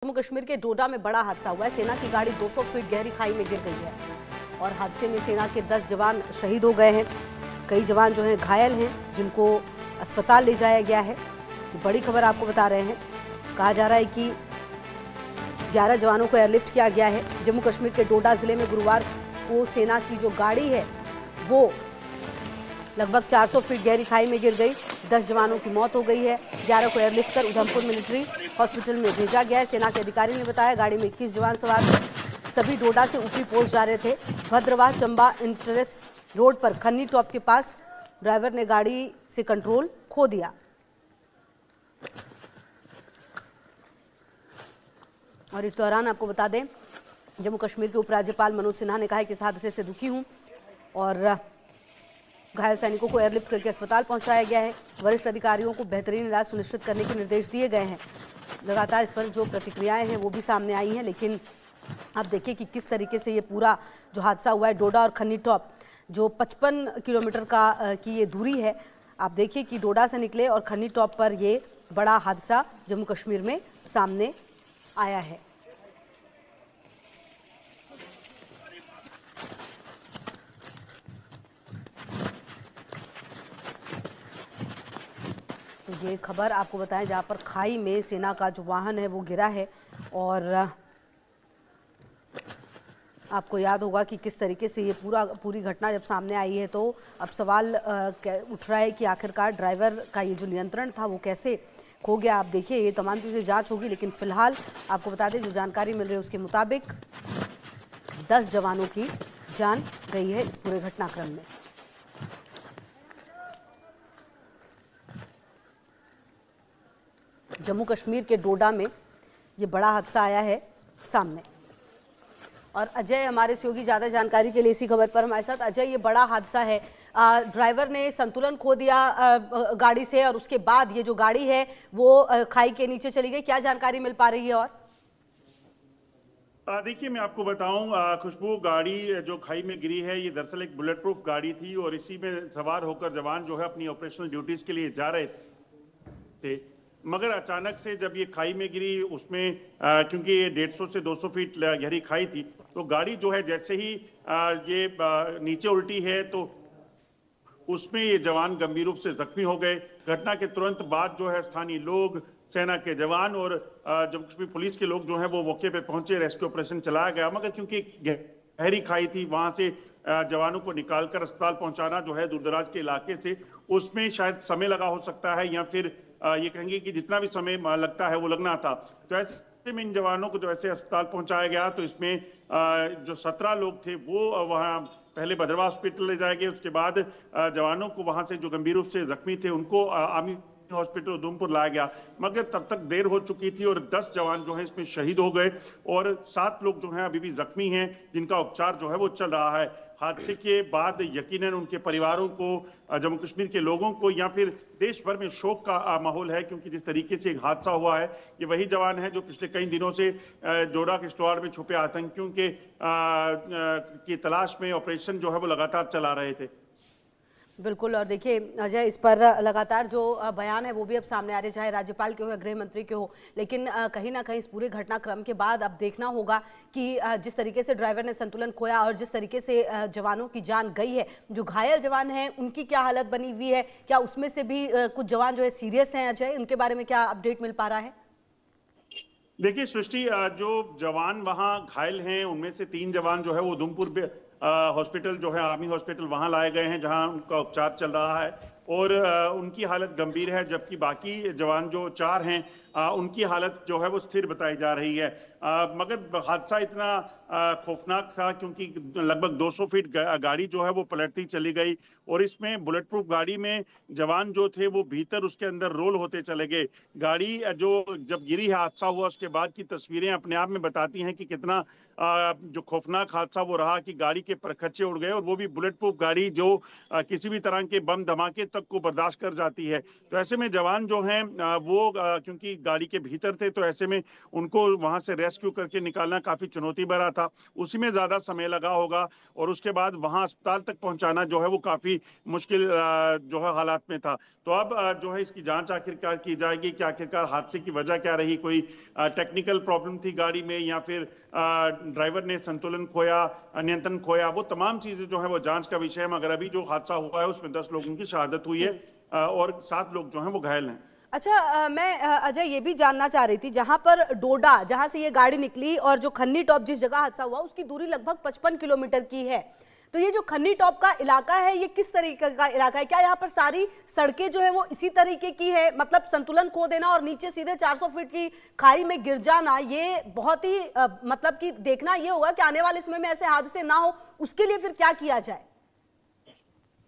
जम्मू कश्मीर के डोडा में बड़ा हादसा हुआ है। सेना की गाड़ी 200 फीट गहरी खाई में गिर गई है और हादसे में सेना के 10 जवान शहीद हो गए हैं। कई जवान जो हैं घायल हैं, जिनको अस्पताल ले जाया गया है। बड़ी खबर आपको बता रहे हैं। कहा जा रहा है कि 11 जवानों को एयरलिफ्ट किया गया है। जम्मू कश्मीर के डोडा जिले में गुरुवार को सेना की जो गाड़ी है वो लगभग 400 फीट गहरी खाई में गिर गई। 10 जवानों की मौत हो गई है। 11 को एयरलिफ्ट कर उधमपुर मिलिट्री हॉस्पिटल में भेजा गया है। सेना के अधिकारी ने बताया गाड़ी में 21 जवान सवार थे। सभी डोडा से ऊपरी पोस्ट जा रहे थे। भद्रवाह चंबा इंटरेस्ट रोड पर खन्नी टॉप के पास ड्राइवर ने गाड़ी से कंट्रोल खो दिया और इस दौरान आपको बता दें, जम्मू कश्मीर के उपराज्यपाल मनोज सिन्हा ने कहा है कि इस हादसे से दुखी हूं और घायल सैनिकों को एयरलिफ्ट करके अस्पताल पहुंचाया गया है। वरिष्ठ अधिकारियों को बेहतरीन इलाज सुनिश्चित करने के निर्देश दिए गए हैं। लगातार इस पर जो प्रतिक्रियाएं हैं वो भी सामने आई हैं, लेकिन आप देखिए कि किस तरीके से ये पूरा जो हादसा हुआ है, डोडा और खन्नी टॉप जो 55 किलोमीटर की ये दूरी है। आप देखिए कि डोडा से निकले और खन्नी टॉप पर ये बड़ा हादसा जम्मू कश्मीर में सामने आया है। तो ये खबर आपको बताएं, जहां पर खाई में सेना का जो वाहन है वो गिरा है और आपको याद होगा कि किस तरीके से ये पूरी घटना जब सामने आई है तो अब सवाल उठ रहा है कि आखिरकार ड्राइवर का ये जो नियंत्रण था वो कैसे खो गया। आप देखिए, ये तमाम चीज़ें जांच होगी, लेकिन फिलहाल आपको बता दें जो जानकारी मिल रही है उसके मुताबिक 10 जवानों की जान गई है इस पूरे घटनाक्रम में। जम्मू कश्मीर के डोडा में ये बड़ा हादसा आया है सामने और अजय हमारे सहयोगी ज़्यादा जानकारी के लिए इसी खबर पर हमारे साथ। अजय, ये बड़ा हादसा है, ड्राइवर ने संतुलन खो दिया गाड़ी से और उसके बाद ये जो गाड़ी है वो खाई के नीचे चली गई। क्या जानकारी मिल पा रही है? और देखिए, मैं आपको बताऊं, खुशबू, गाड़ी जो खाई में गिरी है ये दरअसल एक बुलेट प्रूफ गाड़ी थी और इसी में सवार होकर जवान जो है अपनी ऑपरेशनल ड्यूटीज के लिए जा रहे थे। मगर अचानक से जब ये खाई में गिरी उसमें क्योंकि ये 150 से 200 फीट गहरी खाई थी, तो गाड़ी जो है जैसे ही ये नीचे उल्टी है तो उसमें ये जवान गंभीर रूप से जख्मी हो गए। घटना के तुरंत बाद जो है स्थानीय लोग, सेना के जवान और जम्मू कश्मीर पुलिस के लोग जो है वो मौके पे पहुंचे। रेस्क्यू ऑपरेशन चलाया गया, मगर क्योंकि गहरी खाई थी वहां से जवानों को निकालकर अस्पताल पहुंचाना जो है दूरदराज के इलाके से, उसमें शायद समय लगा हो सकता है या फिर ये कहेंगे कि जितना भी समय लगता है वो लगना था। तो ऐसे में इन जवानों को जो ऐसे अस्पताल पहुंचाया गया तो इसमें जो 17 लोग थे वो वहां पहले भद्रवाह हॉस्पिटल ले जाए गए। उसके बाद जवानों को वहां से जो गंभीर रूप से जख्मी थे उनको आर्मी हॉस्पिटल उधमपुर लाया गया, मगर तब तक देर हो चुकी थी और 10 जवान जो हैं इसमें शहीद हो गए और 7 लोग जो हैं अभी भी जख्मी हैं, जिनका उपचार जो है वो चल रहा है। हादसे के बाद यकीनन उनके परिवारों को, जम्मू कश्मीर के लोगों को या फिर देश भर में शोक का माहौल है, क्योंकि जिस तरीके से एक हादसा हुआ है, ये वही जवान है जो पिछले कई दिनों से डोडा किश्तवाड़ में छुपे आतंकियों की तलाश में ऑपरेशन जो है वो लगातार चला रहे थे। बिल्कुल, और देखिए अजय, इस पर लगातार जो बयान है वो भी अब सामने आ रहे, चाहे राज्यपाल के हो या गृह मंत्री के हो, लेकिन कहीं ना कहीं इस पूरे घटनाक्रम के बाद अब देखना होगा कि जिस तरीके से ड्राइवर ने संतुलन खोया और जिस तरीके से जवानों की जान गई है, जो घायल जवान हैं उनकी क्या हालत बनी हुई है, क्या उसमें से भी कुछ जवान जो है सीरियस हैं? अजय, उनके बारे में क्या अपडेट मिल पा रहा है? देखिए सृष्टि, जो जवान वहां घायल हैं उनमें से 3 जवान जो है वो उधमपुर हॉस्पिटल जो है आर्मी हॉस्पिटल वहां लाए गए हैं, जहां उनका उपचार चल रहा है और उनकी हालत गंभीर है, जबकि बाकी जवान जो 4 हैं उनकी हालत जो है वो स्थिर बताई जा रही है। मगर हादसा इतना खौफनाक था क्योंकि लगभग 200 फीट गाड़ी जो है वो पलटती चली गई और इसमें बुलेट प्रूफ गाड़ी में जवान जो थे वो भीतर उसके अंदर रोल होते चले गए। गाड़ी जो जब गिरी है, हादसा हुआ उसके बाद की तस्वीरें अपने आप में बताती हैं कि कितना जो खौफनाक हादसा वो रहा, कि गाड़ी के परखच्चे उड़ गए और वो भी बुलेट प्रूफ गाड़ी जो किसी भी तरह के बम धमाके तक को बर्दाश्त कर जाती है। तो ऐसे में जवान जो हैं वो क्योंकि गाड़ी के भीतर थे, तो ऐसे में उनको वहां से रेस्क्यू करके निकालना काफी चुनौती भरा था। उसी में ज्यादा समय लगा होगा और उसके बाद वहां अस्पताल तक पहुंचाना जो है वो काफी मुश्किल जो है हालात में था। तो अब जो है इसकी जांच आखिरकार की जाएगी कि आखिरकार हादसे की वजह क्या रही, कोई टेक्निकल प्रॉब्लम थी गाड़ी में या फिर ड्राइवर ने संतुलन खोया, नियंत्रण खोया। वो तमाम चीजें जो है वो जांच का विषय है, मगर अभी जो हादसा हुआ है उसमें 10 लोगों की शहादत हुई है और 7 लोग जो हैं वो घायल हैं। अच्छा, मैं अजय ये भी जानना चाह रही थी, जहां पर डोडा, जहां से ये गाड़ी निकली और जो खन्नी टॉप जिस जगह हादसा हुआ उसकी दूरी लगभग 55 किलोमीटर की है। तो ये जो खन्नी टॉप का इलाका है, ये किस तरीके का इलाका है? क्या यहाँ पर सारी सड़कें जो है वो इसी तरीके की है? मतलब संतुलन खो देना और नीचे सीधे 400 फीट की खाई में गिर जाना, ये बहुत ही मतलब कि देखना ये होगा कि आने वाले समय में ऐसे हादसे ना हो, उसके लिए फिर क्या किया जाए?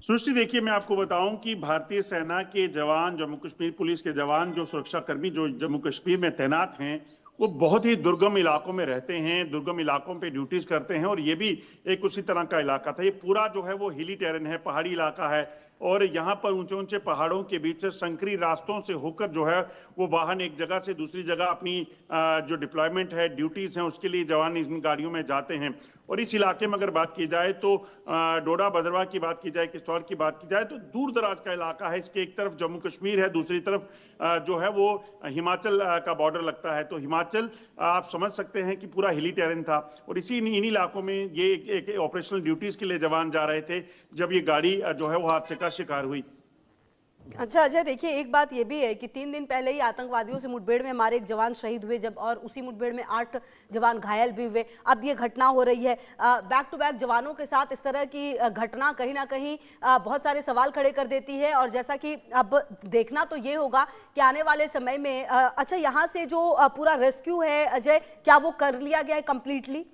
सृष्टि, देखिए मैं आपको बताऊं कि भारतीय सेना के जवान, जम्मू कश्मीर पुलिस के जवान, जो सुरक्षा कर्मी जो जम्मू कश्मीर में तैनात हैं, वो बहुत ही दुर्गम इलाकों में रहते हैं, दुर्गम इलाकों पे ड्यूटीज करते हैं। और ये भी एक उसी तरह का इलाका था। ये पूरा जो है वो हिली टेरेन है, पहाड़ी इलाका है और यहाँ पर ऊंचे ऊंचे पहाड़ों के बीच से संकरी रास्तों से होकर जो है वो वाहन एक जगह से दूसरी जगह अपनी जो डिप्लॉयमेंट है, ड्यूटीज हैं, उसके लिए जवान इन गाड़ियों में जाते हैं। और इस इलाके में अगर बात की जाए तो डोडा भद्रवाह की बात की जाए, किश्तवाड़ की बात की जाए, तो दूर दराज का इलाका है। इसके एक तरफ जम्मू कश्मीर है, दूसरी तरफ जो है वो हिमाचल का बॉर्डर लगता है। तो हिमाचल आप समझ सकते हैं कि पूरा हिली टेरेन था और इन इलाकों में ये एक ऑपरेशनल ड्यूटीज के लिए जवान जा रहे थे जब ये गाड़ी जो है वो हादसे का शिकार हुई। अच्छा अजय, देखिए एक बात ये भी है कि 3 दिन पहले ही आतंकवादियों से मुठभेड़ में हमारे एक जवान शहीद हुए, जब और उसी मुठभेड़ में 8 जवान घायल भी हुए। अब ये घटना हो रही है बैक टू बैक जवानों के साथ। इस तरह की घटना कहीं ना कहीं बहुत सारे सवाल खड़े कर देती है और जैसा कि अब देखना तो ये होगा कि आने वाले समय में अच्छा यहाँ से जो पूरा रेस्क्यू है अजय, क्या वो कर लिया गया है कंप्लीटली?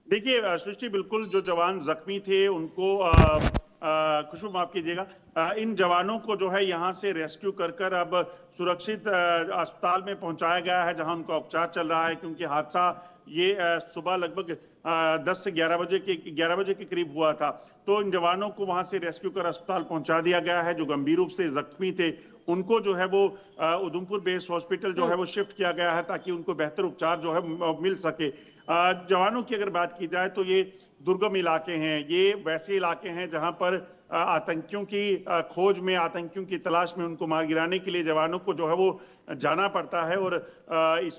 देखिए सृष्टि, बिल्कुल जो जवान जख्मी थे उनको खुशबू माफ कीजिएगा, इन जवानों को जो है यहाँ से रेस्क्यू कर अब सुरक्षित अस्पताल में पहुंचाया गया है जहां उनका उपचार चल रहा है। क्योंकि हादसा ये सुबह लगभग 10 से 11 बजे के करीब हुआ था। तो इन जवानों को वहां से रेस्क्यू कर अस्पताल पहुंचा दिया गया है। जो गंभीर रूप से जख्मी थे उनको जो है वो उधमपुर बेस्ड हॉस्पिटल जो है वो शिफ्ट किया गया है ताकि उनको बेहतर उपचार जो है मिल सके। जवानों की अगर बात की जाए तो ये दुर्गम इलाके हैं, ये वैसे इलाके हैं जहां पर आतंकियों की खोज में, आतंकियों की तलाश में उनको मार गिराने के लिए जवानों को जो है वो जाना पड़ता है। और इस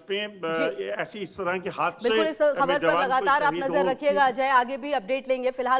तरह के हादसे बिल्कुल, इस खबर पर लगातार आप नजर रखिएगा अजय, आगे भी अपडेट लेंगे। फिलहाल